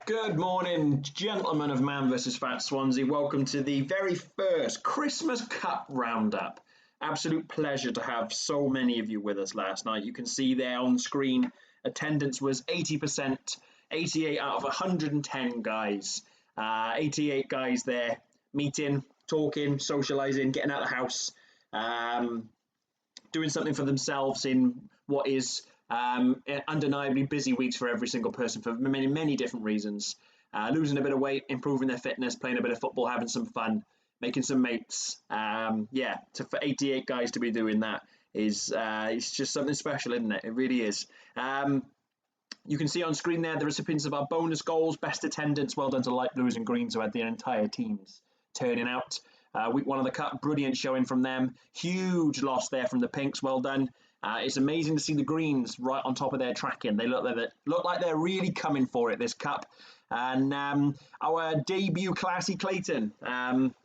Good morning, gentlemen of MvFF Swansea. Welcome to the very first Christmas Cup roundup. Absolute pleasure to have so many of you with us last night. You can see there on screen, attendance was 80%, 88 out of 110 guys. 88 guys there, meeting, talking, socialising, getting out of the house, doing something for themselves in what is undeniably busy weeks for every single person for many, many different reasons. Losing a bit of weight, improving their fitness, playing a bit of football, having some fun, making some mates. For 88 guys to be doing that is it's just something special, isn't it? It really is. You can see on screen there the recipients of our bonus goals, best attendance. Well done to Light Blues and Greens who had their entire teams turning out. Week one of the Cup, brilliant showing from them. Huge loss there from the Pinks, well done. It's amazing to see the Greens right on top of their tracking. They look like they're really coming for it this Cup. And our debut Classy Clayton,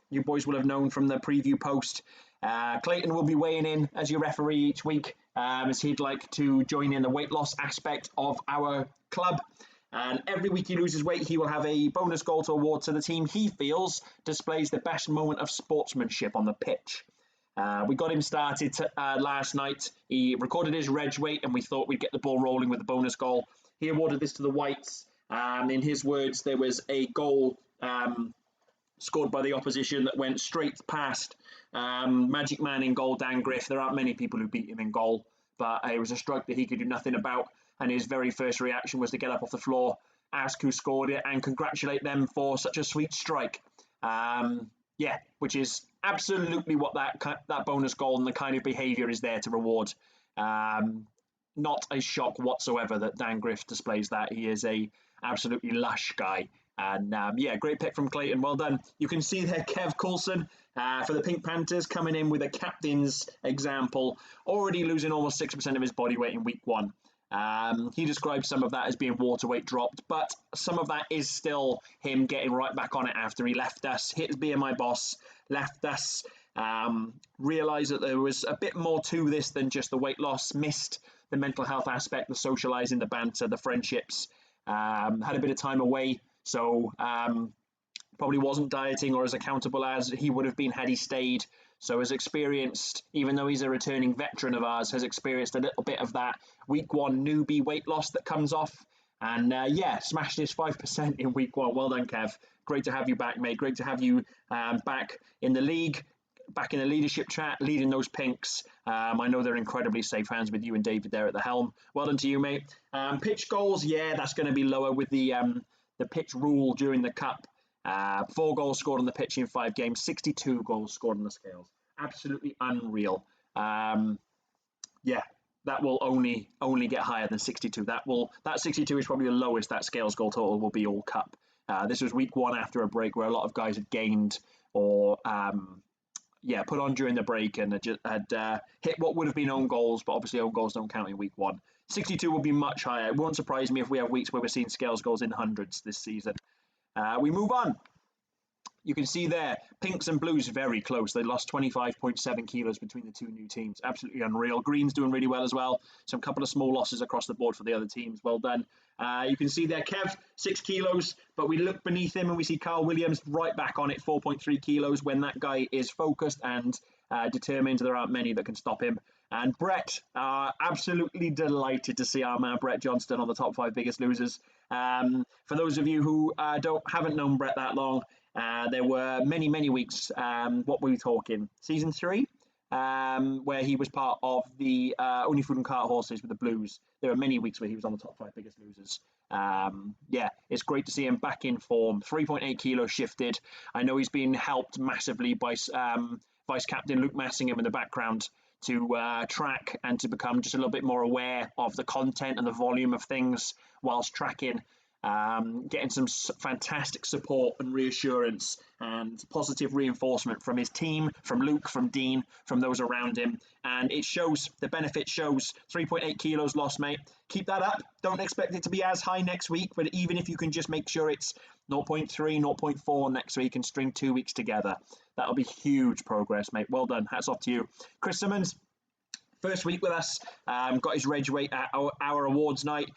you boys will have known from the preview post. Clayton will be weighing in as your referee each week, as he'd like to join in the weight loss aspect of our club. And every week he loses weight, he will have a bonus goal to award to the team he feels displays the best moment of sportsmanship on the pitch. We got him started last night. He recorded his reg weight and we thought we'd get the ball rolling with the bonus goal. He awarded this to the Whites. In his words, there was a goal scored by the opposition that went straight past Magic Man in goal, Dan Griff. There aren't many people who beat him in goal, but it was a strike that he could do nothing about. And his very first reaction was to get up off the floor, ask who scored it, and congratulate them for such a sweet strike. Which is absolutely what that bonus goal and the kind of behaviour is there to reward. Not a shock whatsoever that Dan Griff displays that. He is a absolutely lush guy. And great pick from Clayton. Well done. You can see there Kev Coulson for the Pink Panthers coming in with a captain's example, already losing almost 6% of his body weight in week one. He described some of that as being water weight dropped, but some of that is still him getting right back on it after he left us, hit being my boss, left us, realised that there was a bit more to this than just the weight loss, missed the mental health aspect, the socialising, the banter, the friendships, had a bit of time away, so probably wasn't dieting or as accountable as he would have been had he stayed. So has experienced, even though he's a returning veteran of ours, has experienced a little bit of that week one newbie weight loss that comes off. And smashed his 5% in week one. Well done, Kev. Great to have you back, mate. Great to have you back in the league, back in the leadership chat, leading those Pinks. I know they're incredibly safe hands with you and David there at the helm. Well done to you, mate. Pitch goals, that's going to be lower with the pitch rule during the Cup. 4 goals scored on the pitch in 5 games, 62 goals scored on the scales. Absolutely unreal. That will only get higher than 62. That 62 is probably the lowest that scales goal total will be all Cup. This was week one after a break where a lot of guys had gained or put on during the break and had hit what would have been own goals, but obviously own goals don't count in week one. 62 will be much higher. It won't surprise me if we have weeks where we're seeing scales goals in hundreds this season. We move on. You can see there, Pinks and Blues very close. They lost 25.7 kilos between the two new teams. Absolutely unreal. Greens doing really well as well. Some couple of small losses across the board for the other teams. Well done. You can see there, Kev, 6 kilos, but we look beneath him and we see Carl Williams right back on it, 4.3 kilos. When that guy is focused and determined, there aren't many that can stop him. And Brett, absolutely delighted to see our man Brett Johnston on the top 5 biggest losers. For those of you who haven't known Brett that long, there were many weeks, what were we talking, season 3, where he was part of the Only Food and Cart Horses with the Blues. There were many weeks where he was on the top 5 biggest losers. It's great to see him back in form. 3.8 kilos shifted. I know he's been helped massively by Vice Captain Luke Messingham in the background to track and to become just a little bit more aware of the content and the volume of things whilst tracking. Getting some fantastic support and reassurance and positive reinforcement from his team, from Luke, from Dean, from those around him. And it shows, the benefit shows. 3.8 kilos lost, mate. Keep that up. Don't expect it to be as high next week, but even if you can just make sure it's 0.3, 0.4 next week and string 2 weeks together, that'll be huge progress, mate. Well done. Hats off to you. Chris Simmons, First week with us, got his reg weight at our awards night,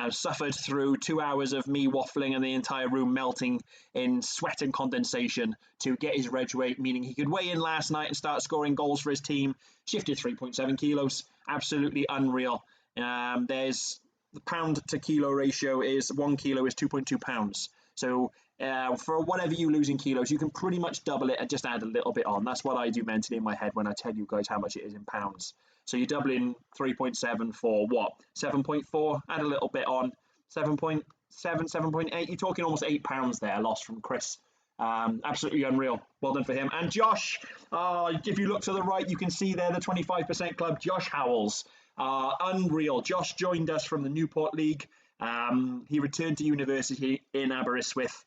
suffered through 2 hours of me waffling and the entire room melting in sweat and condensation to get his reg weight, meaning he could weigh in last night and start scoring goals for his team. Shifted 3.7 kilos, absolutely unreal. There's the pound to kilo ratio is 1 kilo is 2.2 pounds. So for whatever you lose in kilos, you can pretty much double it and just add a little bit on. That's what I do mentally in my head when I tell you guys how much it is in pounds. So you're doubling 3.7 for what? 7.4, add a little bit on, 7.7, 7.8. You're talking almost £8 there lost from Chris. Absolutely unreal. Well done for him. And Josh, if you look to the right, you can see there the 25% club, Josh Howells. Unreal. Josh joined us from the Newport League. He returned to university in Aberystwyth.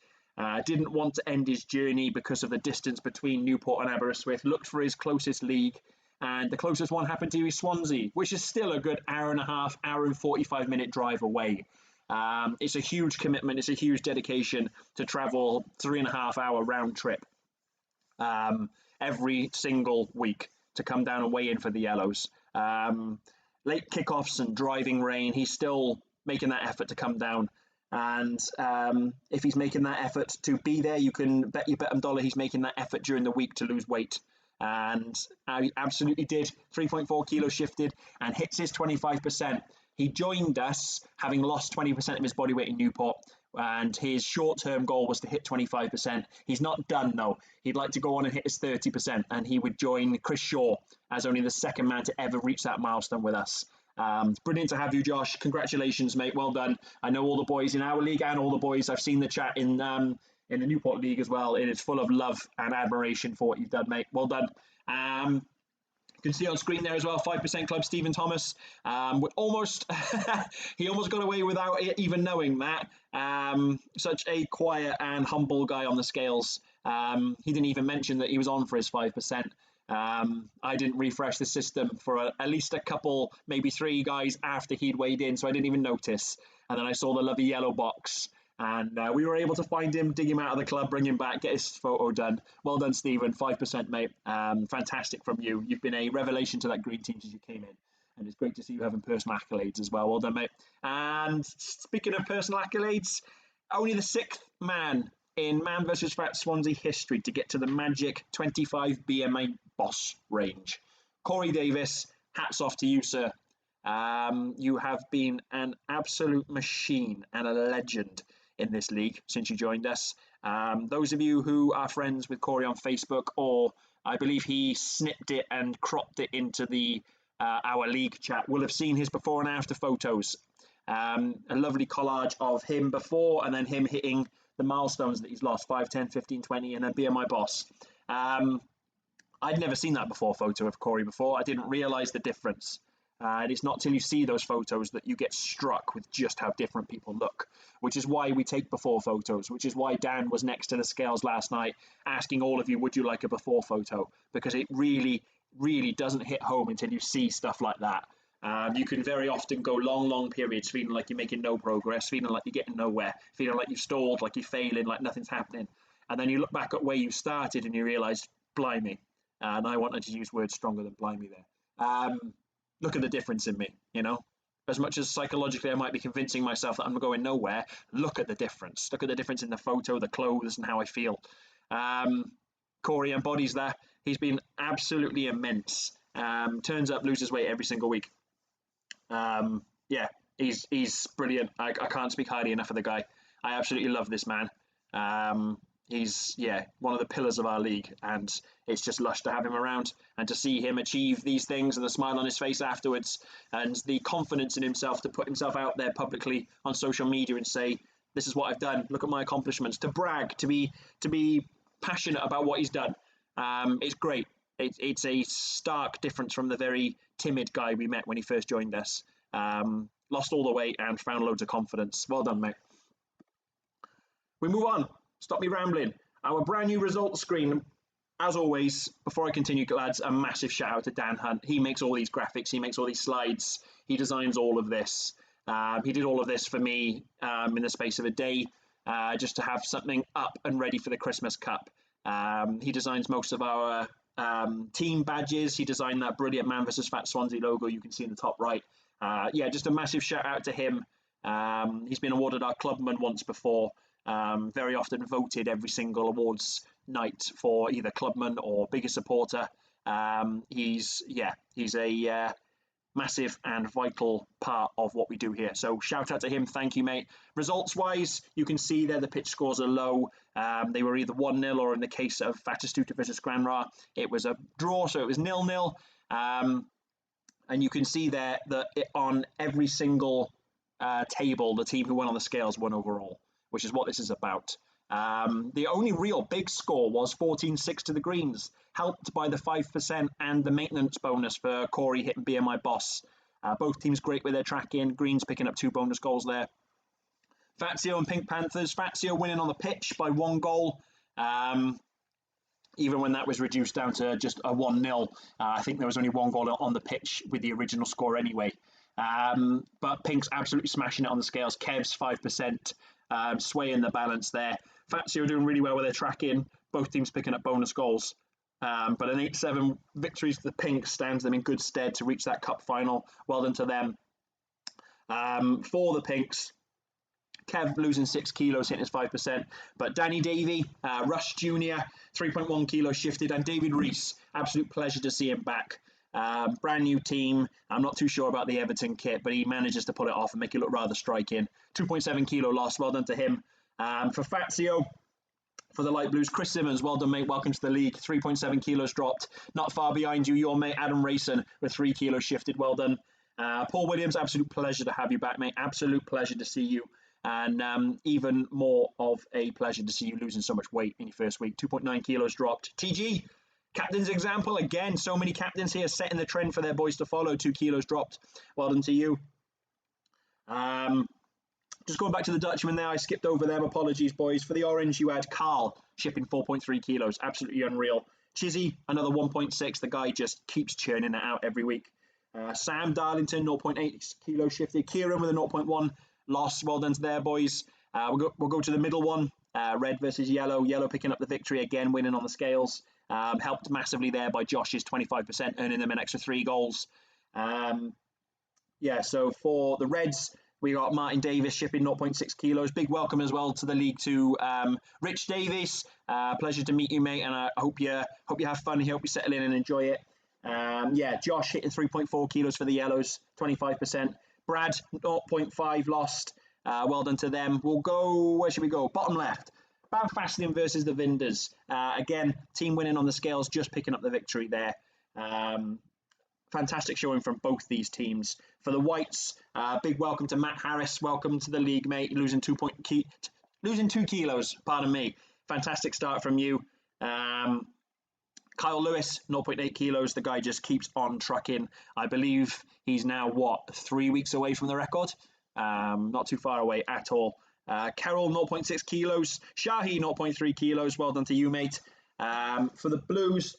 Didn't want to end his journey because of the distance between Newport and Aberystwyth. Looked for his closest league, and the closest one happened to be Swansea, which is still a good hour and a half, hour and 45-minute drive away. It's a huge commitment. It's a huge dedication to travel 3.5-hour round trip every single week to come down and weigh in for the Yellows. Late kickoffs and driving rain, he's still making that effort to come down. And if he's making that effort to be there, you can bet your $1 he's making that effort during the week to lose weight. And he absolutely did. 3.4 kilos shifted and hits his 25%. He joined us having lost 20% of his body weight in Newport, and his short-term goal was to hit 25%. He's not done, though. He'd like to go on and hit his 30%, and he would join Chris Shaw as only the second man to ever reach that milestone with us. Brilliant to have you, Josh. Congratulations, mate. Well done. I know all the boys in our league and all the boys. I've seen the chat in the Newport League as well. It is full of love and admiration for what you've done, mate. Well done. You can see on screen there as well, 5% club Stephen Thomas. Almost, he almost got away without even knowing that. Such a quiet and humble guy on the scales. He didn't even mention that he was on for his 5%. I didn't refresh the system for at least a couple, maybe 3 guys after he'd weighed in, so I didn't even notice. And then I saw the lovely yellow box, and we were able to find him, dig him out of the club, bring him back, get his photo done. Well done, Stephen. 5%, mate. Fantastic from you. You've been a revelation to that green team since you came in, and it's great to see you having personal accolades as well. Well done, mate. And speaking of personal accolades, only the 6th man in Man vs. Fat Swansea history to get to the magic 25 BMI boss range. Corey Davis, hats off to you, sir. You have been an absolute machine and a legend in this league since you joined us. Those of you who are friends with Corey on Facebook, or I believe he snipped it and cropped it into the our league chat, will have seen his before and after photos. A lovely collage of him before and then him hitting the milestones that he's lost, 5, 10, 15, 20, and then BMI boss. I'd never seen that before photo of Corey before. I didn't realise the difference. And it's not till you see those photos that you get struck with just how different people look, which is why we take before photos, which is why Dan was next to the scales last night asking all of you, would you like a before photo? Because it really, really doesn't hit home until you see stuff like that. You can very often go long periods feeling like you're making no progress, feeling like you're getting nowhere, feeling like you've stalled, like you're failing, like nothing's happening. And then you look back at where you started and you realise, blimey. And I wanted to use words stronger than blimey there. Look at the difference in me, you know. As much as psychologically I might be convincing myself that I'm going nowhere, look at the difference. Look at the difference in the photo, the clothes, and how I feel. Corey embodies that. He's been absolutely immense. Turns up, loses weight every single week. Yeah, he's brilliant. I can't speak highly enough of the guy. I absolutely love this man. He's one of the pillars of our league, and it's just lush to have him around and to see him achieve these things and the smile on his face afterwards and the confidence in himself to put himself out there publicly on social media and say, this is what I've done, look at my accomplishments, to brag, to be passionate about what he's done. It's great. It's a stark difference from the very timid guy we met when he first joined us. Lost all the weight and found loads of confidence. Well done, mate. We move on. Stop me rambling. Our brand new results screen. As always, before I continue, lads, a massive shout out to Dan Hunt. He makes all these graphics. He makes all these slides. He designs all of this. He did all of this for me in the space of a day, just to have something up and ready for the Christmas Cup. He designs most of our team badges. He designed that brilliant Man vs Fat Swansea logo you can see in the top right. Yeah, just a massive shout out to him. He's been awarded our clubman once before. Very often voted every single awards night for either clubman or biggest supporter. He's a massive and vital part of what we do here. So shout out to him. Thank you, mate. Results wise, you can see there the pitch scores are low. They were either 1-0 or in the case of Fatastuta versus Granra, it was a draw, so it was 0-0. And you can see there that on every single table, the team who won on the scales won overall, which is what this is about. The only real big score was 14-6 to the Greens, helped by the 5% and the maintenance bonus for Corey hitting BMI Boss. Both teams great with their tracking. Greens picking up 2 bonus goals there. Fazio and Pink Panthers. Fazio winning on the pitch by 1 goal. Even when that was reduced down to just a 1-0, I think there was only 1 goal on the pitch with the original score anyway. But Pink's absolutely smashing it on the scales. Kev's 5%, swaying the balance there. Fazio doing really well with their tracking. Both teams picking up bonus goals. But an 8-7 victory to the Pink stands them in good stead to reach that cup final. Well done to them. For the Pinks, Kev losing 6 kilos, hitting his 5%. But Danny Davey, Rush Jr., 3.1 kilos shifted. And David Rees, absolute pleasure to see him back. Brand new team. I'm not too sure about the Everton kit, but he manages to pull it off and make it look rather striking. 2.7 kilo loss, well done to him. For Fazio, for the Light Blues, Chris Simmons, well done, mate. Welcome to the league. 3.7 kilos dropped. Not far behind you, your mate Adam Rayson with 3 kilos shifted. Well done. Paul Williams, absolute pleasure to have you back, mate. Absolute pleasure to see you. And even more of a pleasure to see you losing so much weight in your first week. 2.9 kilos dropped. TG, captain's example. Again, so many captains here setting the trend for their boys to follow. 2 kilos dropped. Well done to you. Just going back to the Dutchman there, I skipped over them. Apologies, boys. For the Orange, you had Carl shipping 4.3 kilos. Absolutely unreal. Chizzy, another 1.6. The guy just keeps churning it out every week. Sam Darlington, 0.8 kilos shifted. Kieran with a 0.1 loss. Well done to their boys. We'll go to the middle one. Red versus Yellow. Yellow picking up the victory again, winning on the scales. Helped massively there by Josh's 25%, earning them an extra 3 goals. So for the Reds, we got Martin Davis shipping 0.6 kilos. Big welcome as well to the league to Rich Davis. Pleasure to meet you, mate, and I hope you have fun. I hope you settle in and enjoy it. Josh hitting 3.4 kilos for the Yellows, 25%. Brad, 0.5 lost. Well done to them. We'll go, where should we go? Bottom left. Balfasting versus the Vinders. Again, team winning on the scales, just picking up the victory there. Fantastic showing from both these teams. For the Whites, big welcome to Matt Harris. Welcome to the league, mate. Losing 2 kilos, pardon me. Fantastic start from you. Kyle Lewis, 0.8 kilos. The guy just keeps on trucking. I believe he's now, 3 weeks away from the record? Not too far away at all. Carol, 0.6 kilos. Shahi, 0.3 kilos. Well done to you, mate. For the Blues,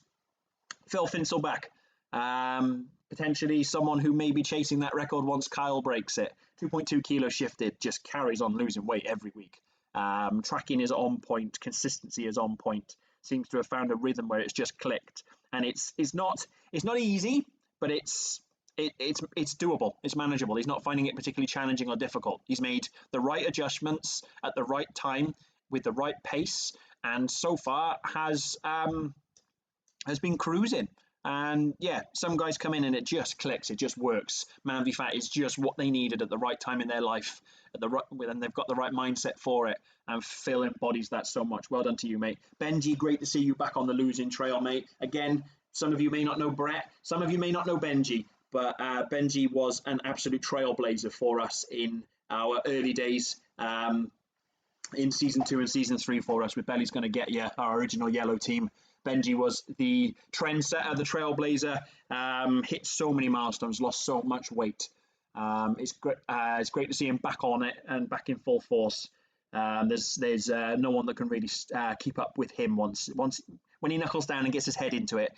Phil Finselback. Potentially someone who may be chasing that record once Kyle breaks it. 2.2 kilos shifted, just carries on losing weight every week. Tracking is on point, consistency is on point. Seems to have found a rhythm where it's just clicked, and it's not easy, but it's doable. It's manageable. He's not finding it particularly challenging or difficult. He's made the right adjustments at the right time with the right pace, and so far has been cruising. And some guys come in and it just clicks, it just works. MvFF is just what they needed at the right time in their life, and they've got the right mindset for it. And Phil embodies that so much. Well done to you, mate. Benji, great to see you back on the losing trail, mate. Again, some of you may not know Brett, some of you may not know Benji, but Benji was an absolute trailblazer for us in our early days. In season 2 and season 3 for us with Belly's Gonna Get Ya, our original Yellow team. Benji was the trendsetter, the trailblazer, hit so many milestones, lost so much weight. It's great to see him back on it and back in full force. There's no one that can really keep up with him once when he knuckles down and gets his head into it.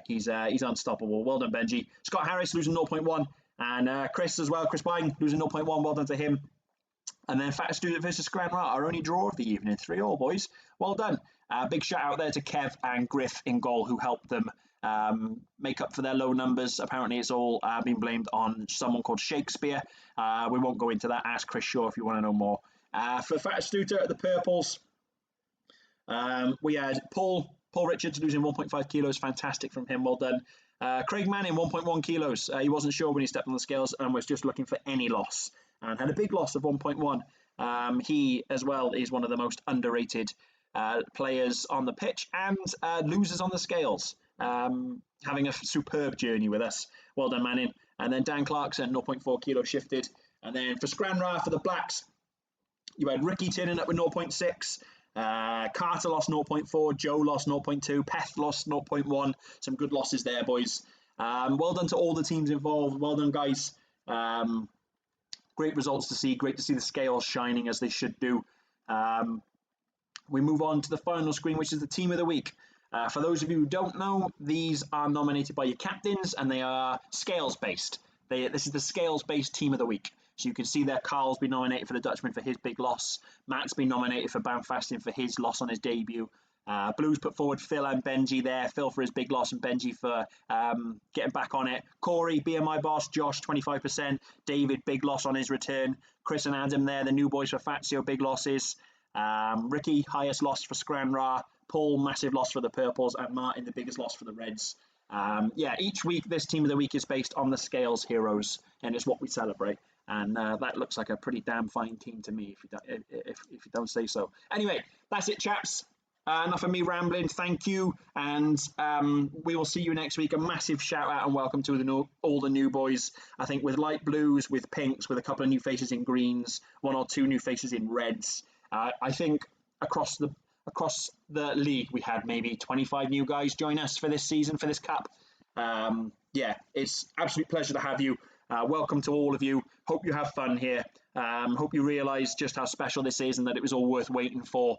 He's unstoppable. Well done, Benji. Scott Harris losing 0.1, and Chris as well. Chris Bine losing 0.1. Well done to him. And then Fat Student versus Granra, our only draw of the evening. 3-3, boys. Well done. Big shout out there to Kev and Griff in goal, who helped them make up for their low numbers. Apparently it's all been blamed on someone called Shakespeare. We won't go into that. Ask Chris Shaw if you want to know more. For Fattest Stuter at the Purples, we had Paul Richards losing 1.5 kilos. Fantastic from him. Well done. Craig Manning, 1.1 kilos. He wasn't sure when he stepped on the scales and was just looking for any loss and had a big loss of 1.1. He, as well, is one of the most underrated players on the pitch and losers on the scales. Having a superb journey with us. Well done, Manning. And then Dan Clarkson, 0.4 kilo shifted. And then for Scranrath, for the Blacks, you had Ricky turning up with 0.6. Carter lost 0.4, Joe lost 0.2, Peth lost 0.1. Some good losses there, boys. Well done to all the teams involved. Well done, guys. Great results to see. Great to see the scales shining as they should do. We move on to the final screen, which is the team of the week. For those of you who don't know, these are nominated by your captains and they are scales based. This is the scales based team of the week. So you can see there, Carl's been nominated for the Dutchman for his big loss. Matt's been nominated for Banfasting for his loss on his debut. Blues put forward Phil and Benji there. Phil for his big loss and Benji for getting back on it. Corey, BMI boss. Josh, 25%. David, big loss on his return. Chris and Adam there, the new boys for Fazio, big losses. Ricky, highest loss for Scranrath. Paul, massive loss for the Purples. And Martin, the biggest loss for the Reds. Each week, this team of the week is based on the scales heroes, and it's what we celebrate. And that looks like a pretty damn fine team to me, if you don't say so. Anyway, that's it, chaps. Enough of me rambling. Thank you, and we will see you next week. A massive shout out and welcome to all the new boys. I think with light blues, with pinks, with a couple of new faces in greens, 1 or 2 new faces in reds. I think across the league, we had maybe 25 new guys join us for this season, for this cup. It's absolute pleasure to have you. Welcome to all of you. Hope you have fun here. Hope you realise just how special this is and that it was all worth waiting for.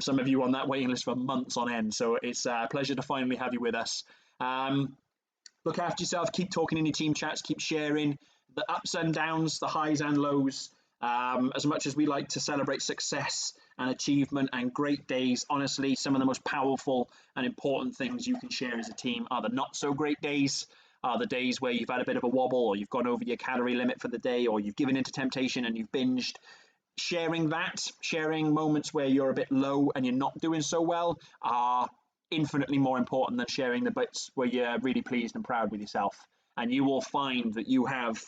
Some of you on that waiting list for months on end, so it's a pleasure to finally have you with us. Look after yourself, keep talking in your team chats, keep sharing the ups and downs, the highs and lows. As much as we like to celebrate success and achievement and great days, honestly, some of the most powerful and important things you can share as a team are the not so great days, are the days where you've had a bit of a wobble or you've gone over your calorie limit for the day or you've given into temptation and you've binged. Sharing moments where you're a bit low and you're not doing so well are infinitely more important than sharing the bits where you're really pleased and proud with yourself. And you will find that you have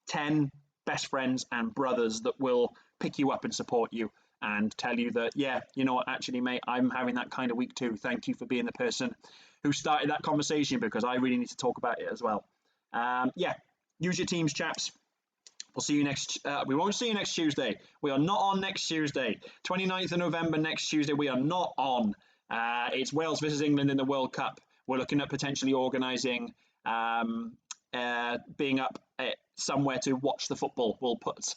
10 best friends and brothers that will pick you up and support you and tell you that, yeah, you know what, actually, mate, I'm having that kind of week too. Thank you for being the person who started that conversation, because I really need to talk about it as well. Use your teams, chaps. We'll see you we won't see you next Tuesday. We are not on next Tuesday. 29th of November, next Tuesday, we are not on. It's Wales versus England in the World Cup. We're looking at potentially organising being up somewhere to watch the football. We'll put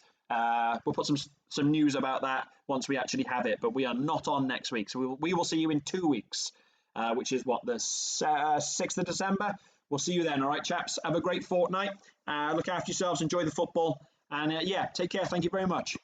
some news about that once we actually have it, but we are not on next week. So we will see you in 2 weeks, which is the 6th of December. We'll see you then. All right, chaps. Have a great fortnight. Look after yourselves. Enjoy the football. And take care. Thank you very much.